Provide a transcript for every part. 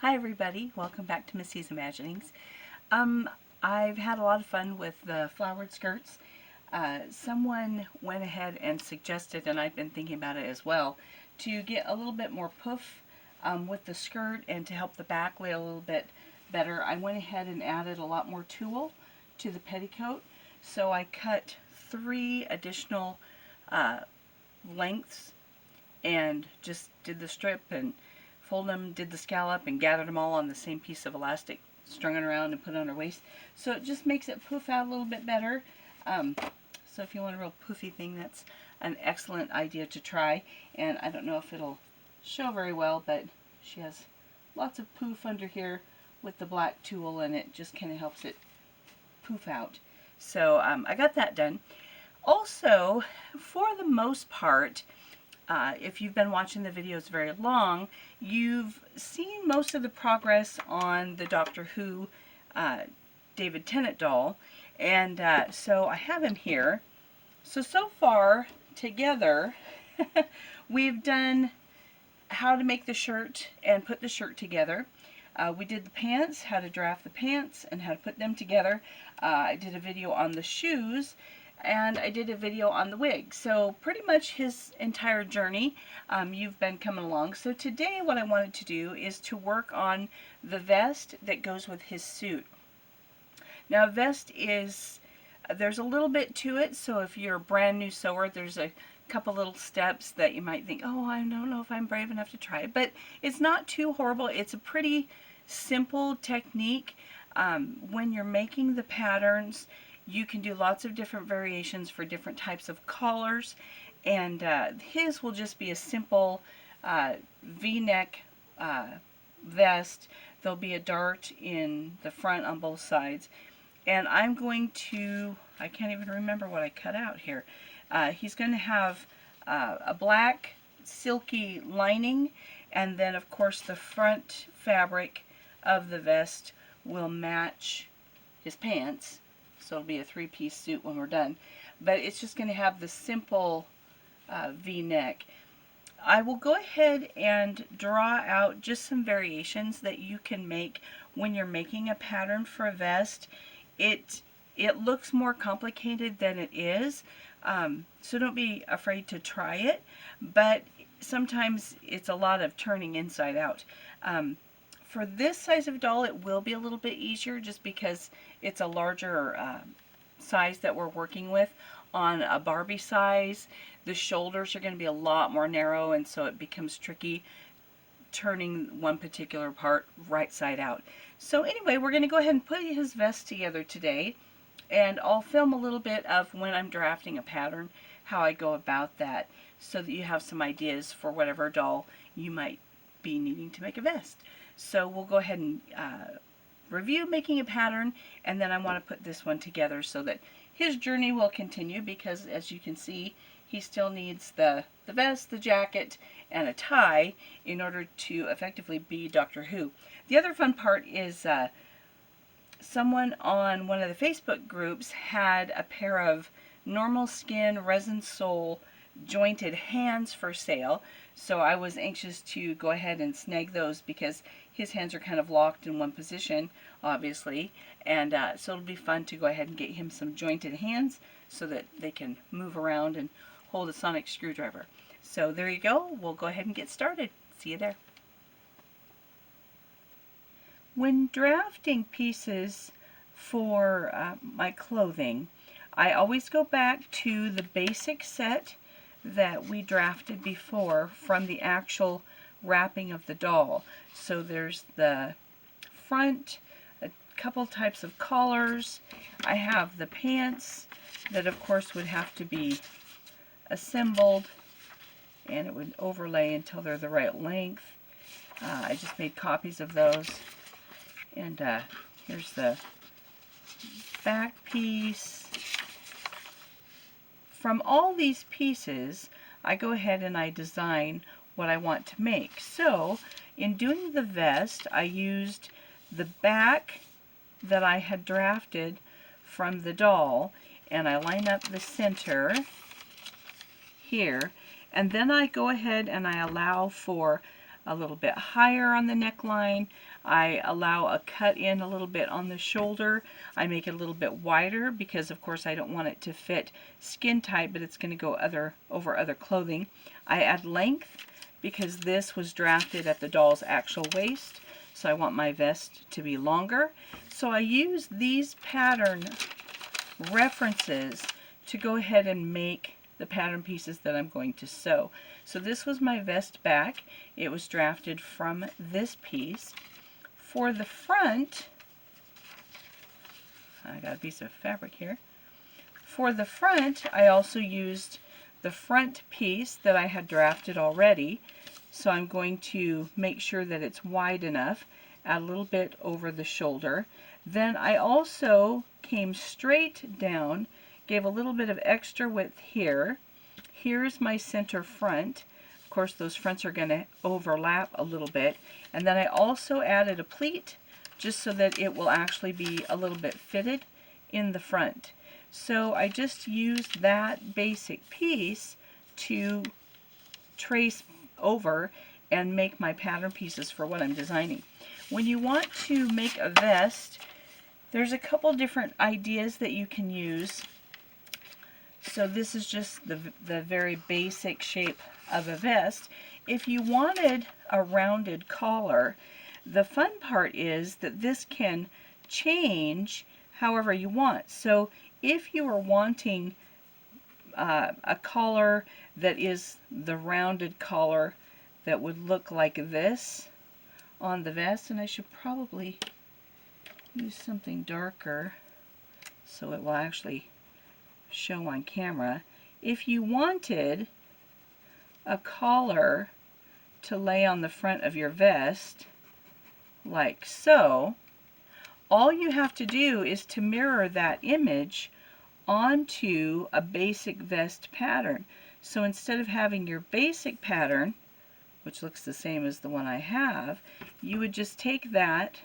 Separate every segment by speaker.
Speaker 1: Hi everybody, welcome back to Missy's Imaginings. I've had a lot of fun with the flowered skirts. Someone went ahead and suggested, and I've been thinking about it as well, to get a little bit more poof with the skirt and to help the back lay a little bit better. I went ahead and added a lot more tulle to the petticoat, so I cut 3 additional lengths and just did the strip and folded them, did the scallop, and gathered them all on the same piece of elastic, strung it around and put it on her waist. So it just makes it poof out a little bit better. So if you want a real poofy thing, that's an excellent idea to try. And I don't know if it'll show very well, but she has lots of poof under here with the black tulle, and it just kind of helps it poof out. So I got that done. Also, for the most part, if you've been watching the videos very long, you've seen most of the progress on the Doctor Who David Tennant doll. And so I have him here. So far, together, we've done how to make the shirt and put the shirt together. We did the pants, how to draft the pants, and how to put them together. I did a video on the shoes, and I did a video on the wig. So pretty much his entire journey, you've been coming along. So today what I wanted to do is to work on the vest that goes with his suit. Now vest is, there's a little bit to it, so if you're a brand new sewer, there's a couple little steps that you might think, oh, I don't know if I'm brave enough to try it, but it's not too horrible. It's a pretty simple technique. When you're making the patterns, you can do lots of different variations for different types of collars, and his will just be a simple V-neck vest. There'll be a dart in the front on both sides, and I'm going to, I can't even remember what I cut out here. He's going to have a black silky lining, and then of course the front fabric of the vest will match his pants. So it'll be a 3-piece suit when we're done. But it's just going to have the simple V-neck. I will go ahead and draw out just some variations that you can make when you're making a pattern for a vest. It looks more complicated than it is, so don't be afraid to try it, but sometimes it's a lot of turning inside out. For this size of doll, it will be a little bit easier just because it's a larger size that we're working with. On a Barbie size, the shoulders are going to be a lot more narrow, and so it becomes tricky turning one particular part right side out. So anyway, we're going to go ahead and put his vest together today, and I'll film a little bit of when I'm drafting a pattern, how I go about that, so that you have some ideas for whatever doll you might be needing to make a vest. So we'll go ahead and review making a pattern, and then I want to put this one together so that his journey will continue, because as you can see, he still needs the vest, the jacket, and a tie in order to effectively be Doctor Who. The other fun part is someone on one of the Facebook groups had a pair of normal skin resin sole jointed hands for sale, so I was anxious to go ahead and snag those because his hands are kind of locked in one position, obviously, and so it'll be fun to go ahead and get him some jointed hands so that they can move around and hold a sonic screwdriver. So there you go. We'll go ahead and get started. See you there. When drafting pieces for my clothing, I always go back to the basic set that we drafted before from the actual wrapping of the doll. So there's the front, a couple types of collars. I have the pants that of course would have to be assembled, and it would overlay until they're the right length. I just made copies of those. And here's the back piece. From all these pieces, I go ahead and I design what I want to make. So in doing the vest, I used the back that I had drafted from the doll, and I line up the center here, and then I go ahead and I allow for a little bit higher on the neckline. I allow a cut in a little bit on the shoulder. I make it a little bit wider because of course I don't want it to fit skin tight, but it's going to go over other clothing. I add length because this was drafted at the doll's actual waist, so I want my vest to be longer. So I use these pattern references to go ahead and make the pattern pieces that I'm going to sew. So this was my vest back. It was drafted from this piece. For the front, I got a piece of fabric here. For the front, I also used the front piece that I had drafted already. So I'm going to make sure that it's wide enough, add a little bit over the shoulder. Then I also came straight down, gave a little bit of extra width here. Here's my center front. Of course, those fronts are going to overlap a little bit. And then I also added a pleat just so that it will actually be a little bit fitted in the front. So I just used that basic piece to trace over and make my pattern pieces for what I'm designing. When you want to make a vest, there's a couple different ideas that you can use. So this is just the very basic shape of a vest. If you wanted a rounded collar, the fun part is that this can change however you want. So if you are wanting a collar that is the rounded collar that would look like this on the vest, and I should probably use something darker so it will actually show on camera. If you wanted a collar to lay on the front of your vest like so, all you have to do is to mirror that image onto a basic vest pattern. So instead of having your basic pattern, which looks the same as the one I have, you would just take that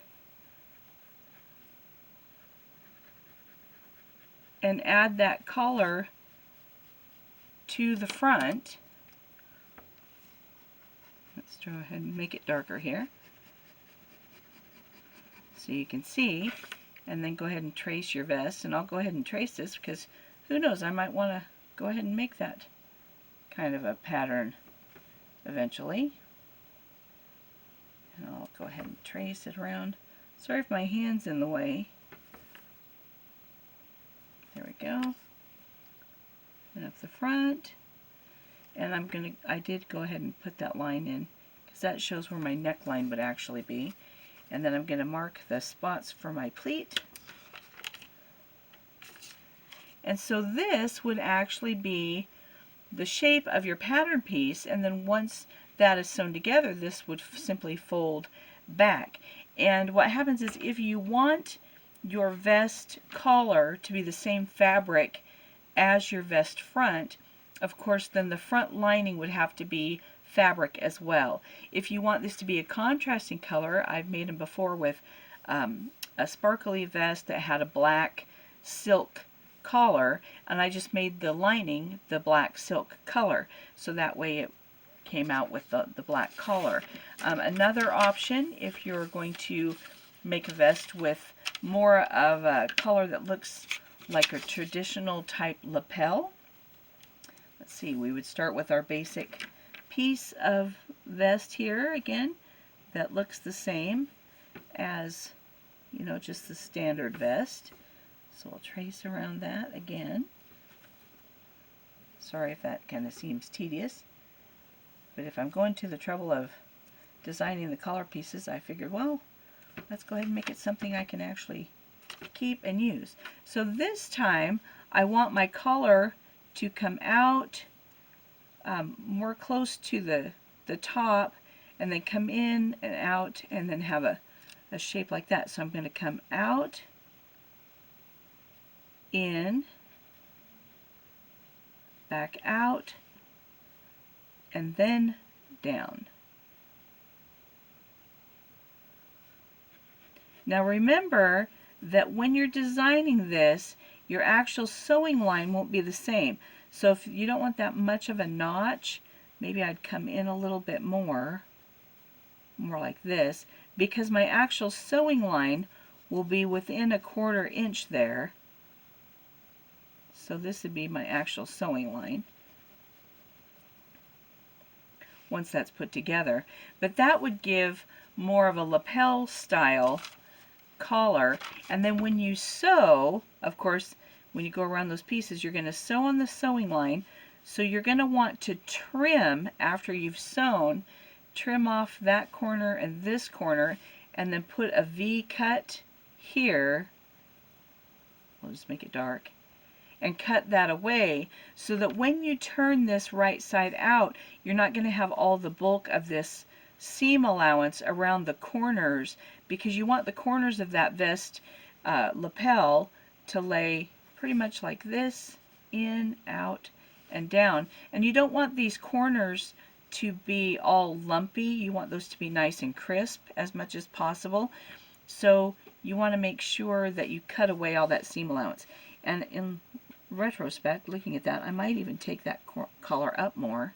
Speaker 1: and add that collar to the front. Let's go ahead and make it darker here so you can see, and then go ahead and trace your vest. And I'll go ahead and trace this because who knows, I might want to go ahead and make that kind of a pattern eventually. And I'll go ahead and trace it around. Sorry if my hand's in the way. There we go. And up the front. And I did go ahead and put that line in because that shows where my neckline would actually be. And then I'm going to mark the spots for my pleat. And so this would actually be the shape of your pattern piece, and then once that is sewn together, this would simply fold back. And what happens is if you want your vest collar to be the same fabric as your vest front, of course then the front lining would have to be fabric as well. If you want this to be a contrasting color, I've made them before with a sparkly vest that had a black silk collar, and I just made the lining the black silk color, so that way it came out with the black collar. Another option, if you're going to make a vest with more of a color that looks like a traditional type lapel, let's see, we would start with our basic piece of vest here again that looks the same as, you know, just the standard vest. So I'll trace around that again. Sorry if that kind of seems tedious, but if I'm going to the trouble of designing the collar pieces, I figured, well, let's go ahead and make it something I can actually keep and use. So this time I want my collar to come out more close to the top, and then come in and out, and then have a shape like that. So I'm going to come out, in, back out, and then down. Now remember that when you're designing this, your actual sewing line won't be the same. So if you don't want that much of a notch, maybe I'd come in a little bit more. more like this, because my actual sewing line will be within a 1/4 inch there. So this would be my actual sewing line once that's put together. But that would give more of a lapel style collar. And then when you sew, of course, when you go around those pieces, you're going to sew on the sewing line. So you're going to want to trim after you've sewn, trim off that corner and this corner, and then put a V cut here. We'll just make it dark. And cut that away so that when you turn this right side out, you're not going to have all the bulk of this seam allowance around the corners, because you want the corners of that vest lapel to lay pretty much like this, in, out, and down. And you don't want these corners to be all lumpy. You want those to be nice and crisp as much as possible. So you want to make sure that you cut away all that seam allowance. And in retrospect, looking at that, I might even take that collar up more.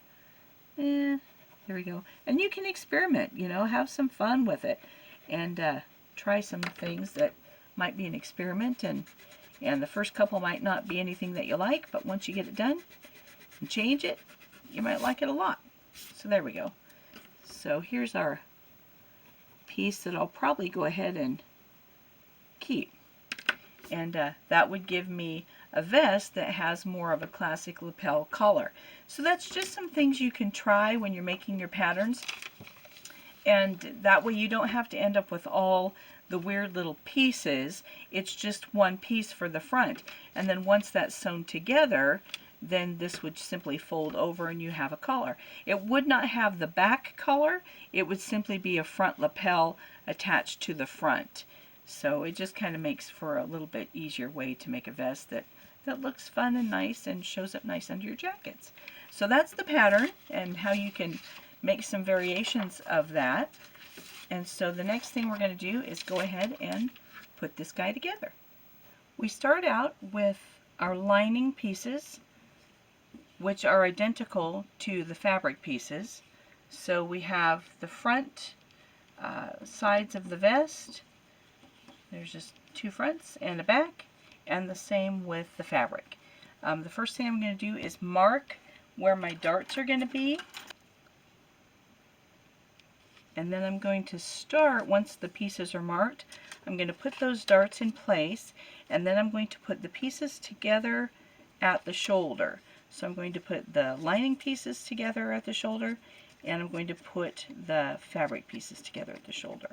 Speaker 1: There we go. And you can experiment, you know, have some fun with it, and try some things that might be an experiment, and the first couple might not be anything that you like, but once you get it done and change it, you might like it a lot. So there we go. So here's our piece that I'll probably go ahead and keep, and that would give me a vest that has more of a classic lapel collar. So that's just some things you can try when you're making your patterns, and that way you don't have to end up with all the weird little pieces. It's just one piece for the front, and then once that's sewn together, then this would simply fold over and you have a collar. It would not have the back collar, it would simply be a front lapel attached to the front. So it just kind of makes for a little bit easier way to make a vest that looks fun and nice and shows up nice under your jackets. So that's the pattern and how you can make some variations of that. And so the next thing we're going to do is go ahead and put this guy together. We start out with our lining pieces, which are identical to the fabric pieces. So we have the front sides of the vest. There's just two fronts and a back, and the same with the fabric. The first thing I'm going to do is mark where my darts are going to be, and then I'm going to start, once the pieces are marked, I'm going to put those darts in place, and then I'm going to put the pieces together at the shoulder. So I'm going to put the lining pieces together at the shoulder, and I'm going to put the fabric pieces together at the shoulder.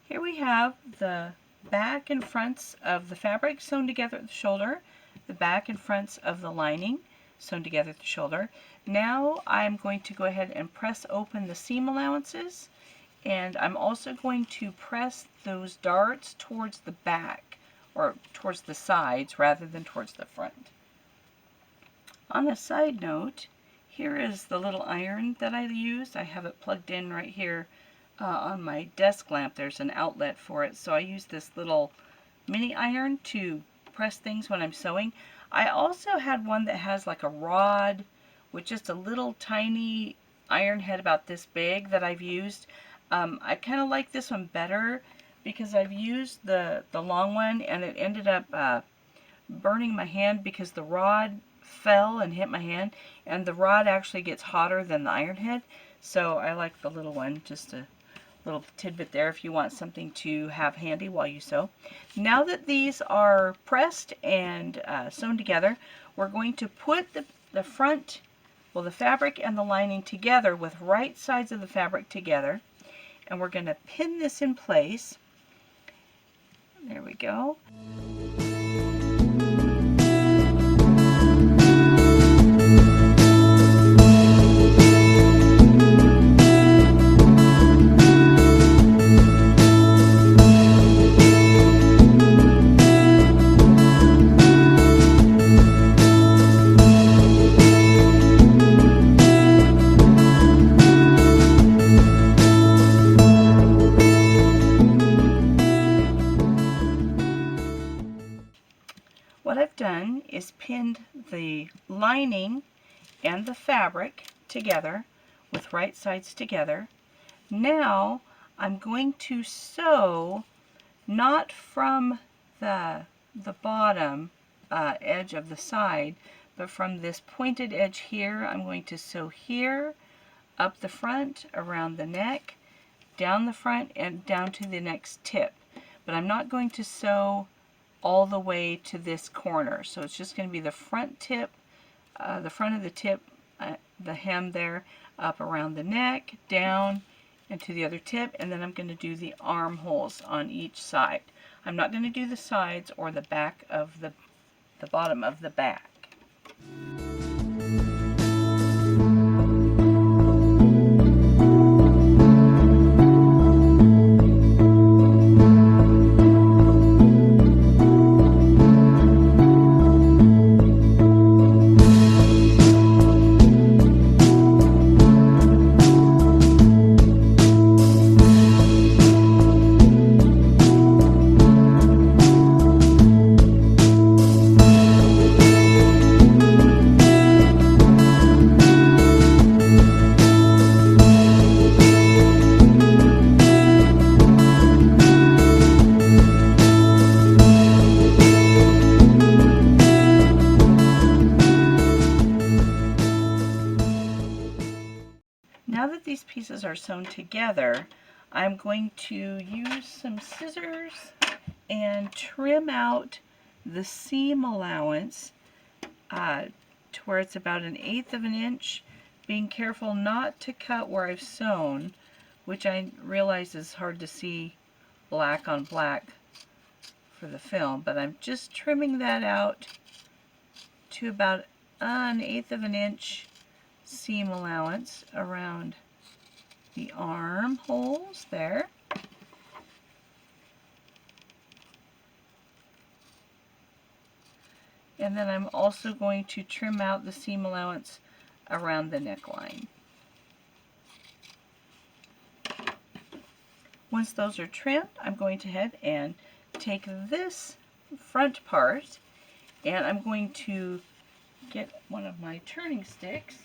Speaker 1: Here we have the back and fronts of the fabric sewn together at the shoulder, the back and fronts of the lining sewn together at the shoulder. Now I'm going to go ahead and press open the seam allowances, and I'm also going to press those darts towards the back, or towards the sides rather than towards the front. On a side note, here is the little iron that I use. I have it plugged in right here on my desk lamp. There's an outlet for it, so I use this little mini iron to press things when I'm sewing. I also had one that has like a rod with just a little tiny iron head about this big that I've used. I kind of like this one better because I've used the long one and it ended up burning my hand because the rod fell and hit my hand, and the rod actually gets hotter than the iron head. So I like the little one. Just a little tidbit there if you want something to have handy while you sew. Now that these are pressed and sewn together, we're going to put the front, well, the fabric and the lining together with right sides of the fabric together, and we're going to pin this in place. There we go. What I've done is pinned the lining and the fabric together with right sides together. Now I'm going to sew not from the bottom edge of the side, but from this pointed edge here. I'm going to sew here, up the front, around the neck, down the front, and down to the next tip. But I'm not going to sew all the way to this corner. So it's just going to be the front tip, the front of the tip, the hem there, up around the neck, down, and to the other tip, and then I'm going to do the armholes on each side. I'm not going to do the sides or the back of the bottom of the back. Now that these pieces are sewn together, I'm going to use some scissors and trim out the seam allowance to where it's about 1/8 of an inch, being careful not to cut where I've sewn, which I realize is hard to see black on black for the film, but I'm just trimming that out to about 1/8 of an inch seam allowance around the armholes there. And then I'm also going to trim out the seam allowance around the neckline. Once those are trimmed, I'm going to head and take this front part, and I'm going to get one of my turning sticks.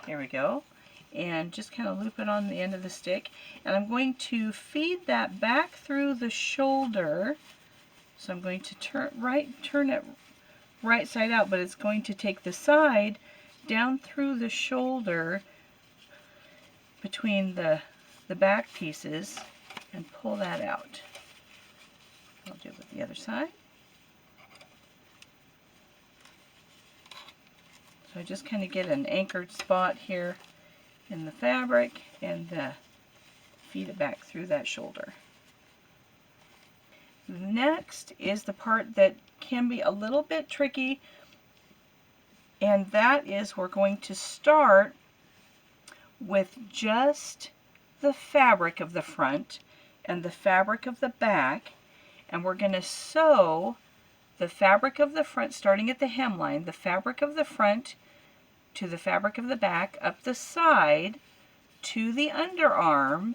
Speaker 1: There we go. And just kind of loop it on the end of the stick. And I'm going to feed that back through the shoulder. So I'm going to turn it right side out, but it's going to take the side down through the shoulder between the back pieces and pull that out. I'll do it with the other side. So I just kind of get an anchored spot here in the fabric and feed it back through that shoulder. Next is the part that can be a little bit tricky, and that is we're going to start with just the fabric of the front and the fabric of the back, and we're going to sew the fabric of the front starting at the hemline, the fabric of the front to the fabric of the back, up the side to the underarm,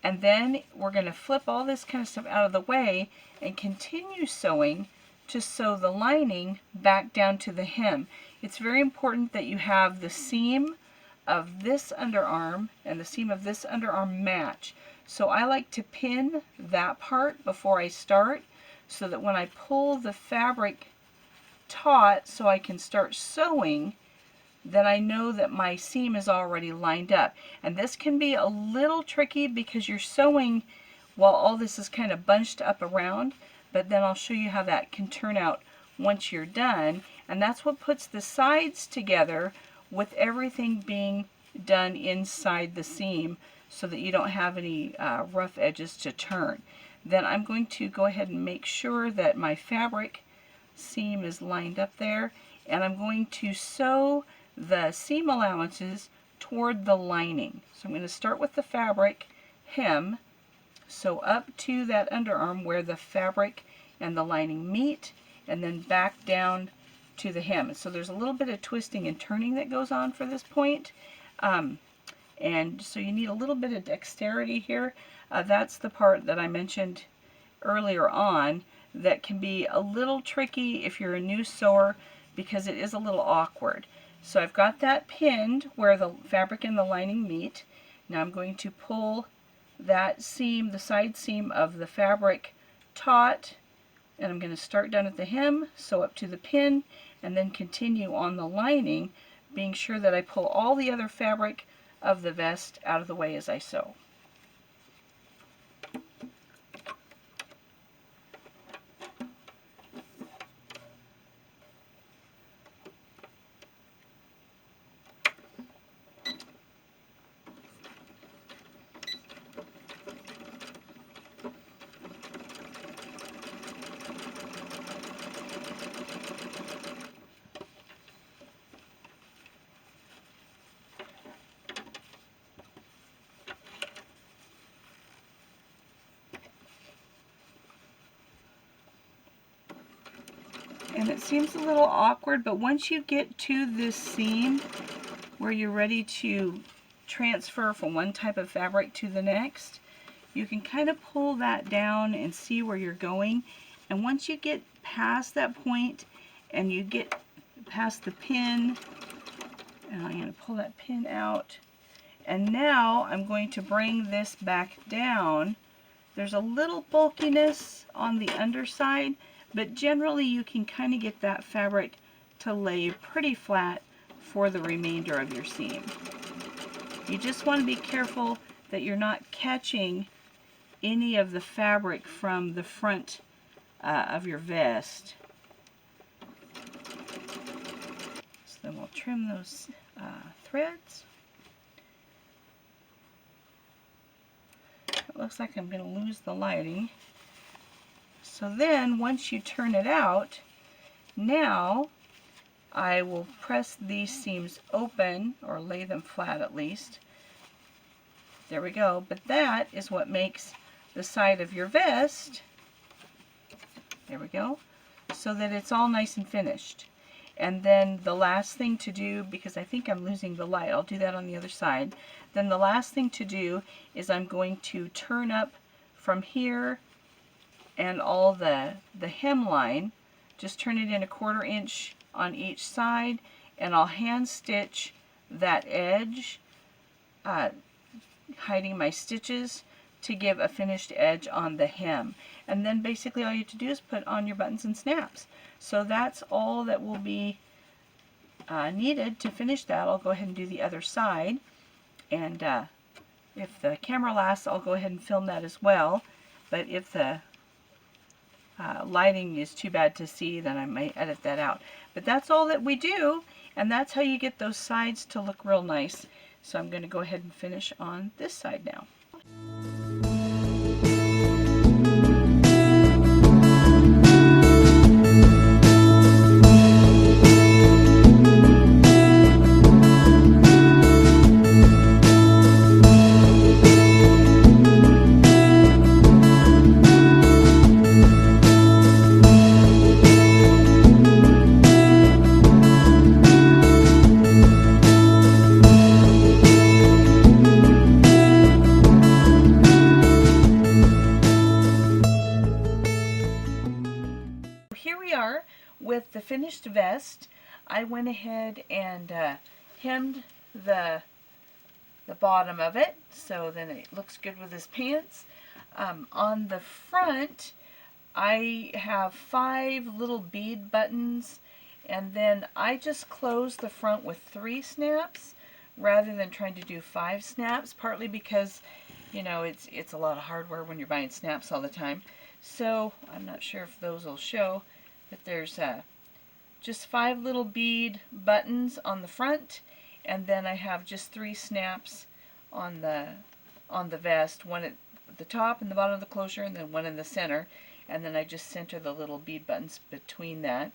Speaker 1: and then we're going to flip all this kind of stuff out of the way and continue sewing to sew the lining back down to the hem. It's very important that you have the seam of this underarm and the seam of this underarm match. So I like to pin that part before I start, so that when I pull the fabric taut so I can start sewing, then I know that my seam is already lined up. And this can be a little tricky because you're sewing while all this is kind of bunched up around, but then I'll show you how that can turn out once you're done. And that's what puts the sides together, with everything being done inside the seam, so that you don't have any rough edges to turn. Then I'm going to go ahead and make sure that my fabric seam is lined up there, and I'm going to sew the seam allowances toward the lining. So I'm going to start with the fabric hem, sew up to that underarm where the fabric and the lining meet, and then back down to the hem. So there's a little bit of twisting and turning that goes on for this point. And so you need a little bit of dexterity here. That's the part that I mentioned earlier on that can be a little tricky if you're a new sewer, because it is a little awkward. So I've got that pinned where the fabric and the lining meet. Now I'm going to pull that seam, the side seam of the fabric, taut, and I'm going to start down at the hem, sew up to the pin, and then continue on the lining, being sure that I pull all the other fabric of the vest out of the way as I sew. And it seems a little awkward, but once you get to this seam where you're ready to transfer from one type of fabric to the next, you can kind of pull that down and see where you're going. And once you get past that point and you get past the pin, and I'm going to pull that pin out, and now I'm going to bring this back down. There's a little bulkiness on the underside, but generally you can kind of get that fabric to lay pretty flat for the remainder of your seam. You just want to be careful that you're not catching any of the fabric from the front of your vest. So then we'll trim those threads. It looks like I'm going to lose the lighting. So then once you turn it out, now I will press these seams open, or lay them flat at least. There we go. But that is what makes the side of your vest, there we go, so that it's all nice and finished. And then the last thing to do, because I think I'm losing the light, I'll do that on the other side. Then the last thing to do is I'm going to turn up from here and all the hemline, just turn it in 1/4 inch on each side, and I'll hand stitch that edge, hiding my stitches, to give a finished edge on the hem. And then basically all you have to do is put on your buttons and snaps. So that's all that will be needed to finish that. I'll go ahead and do the other side, and if the camera lasts, I'll go ahead and film that as well. But if the lighting is too bad to see, then I might edit that out. But that's all that we do, and that's how you get those sides to look real nice. So I'm going to go ahead and finish on this side now. With the finished vest, I went ahead and hemmed the the bottom of it, so then it looks good with his pants. On the front, I have 5 little bead buttons, and then I just close the front with 3 snaps rather than trying to do 5 snaps, partly because, you know, it's a lot of hardware when you're buying snaps all the time. So I'm not sure if those will show, but there's just 5 little bead buttons on the front, and then I have just 3 snaps on the vest, one at the top and the bottom of the closure, and then one in the center, and then I just center the little bead buttons between that.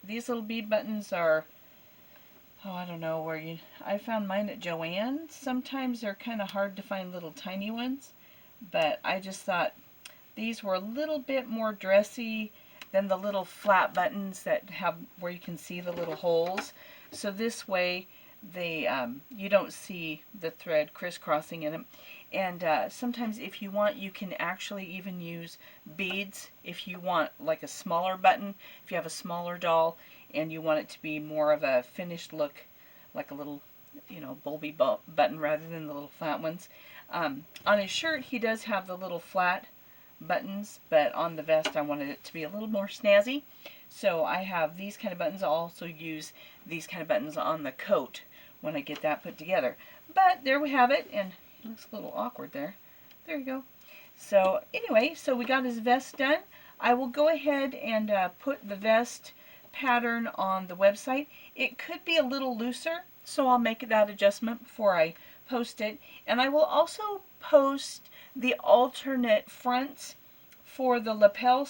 Speaker 1: These little bead buttons are, oh, I don't know where I found mine at Joann's. Sometimes they're kind of hard to find, little tiny ones, but I just thought these were a little bit more dressy than the little flat buttons that have where you can see the little holes. So this way they you don't see the thread crisscrossing in them. And sometimes if you want, you can actually even use beads if you want like a smaller button. If you have a smaller doll and you want it to be more of a finished look, like a little, you know, bulby button rather than the little flat ones. On his shirt he does have the little flat buttons, but on the vest I wanted it to be a little more snazzy. So I have these kind of buttons. I'll also use these kind of buttons on the coat when I get that put together. But there we have it, and it looks a little awkward there. There you go. So anyway, so we got his vest done. I will go ahead and put the vest pattern on the website. It could be a little looser, so I'll make that adjustment before I post it. And I will also post the alternate fronts for the lapel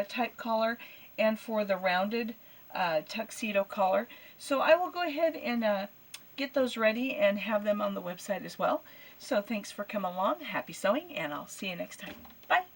Speaker 1: type collar and for the rounded tuxedo collar. So I will go ahead and get those ready and have them on the website as well. So thanks for coming along. Happy sewing, and I'll see you next time. Bye.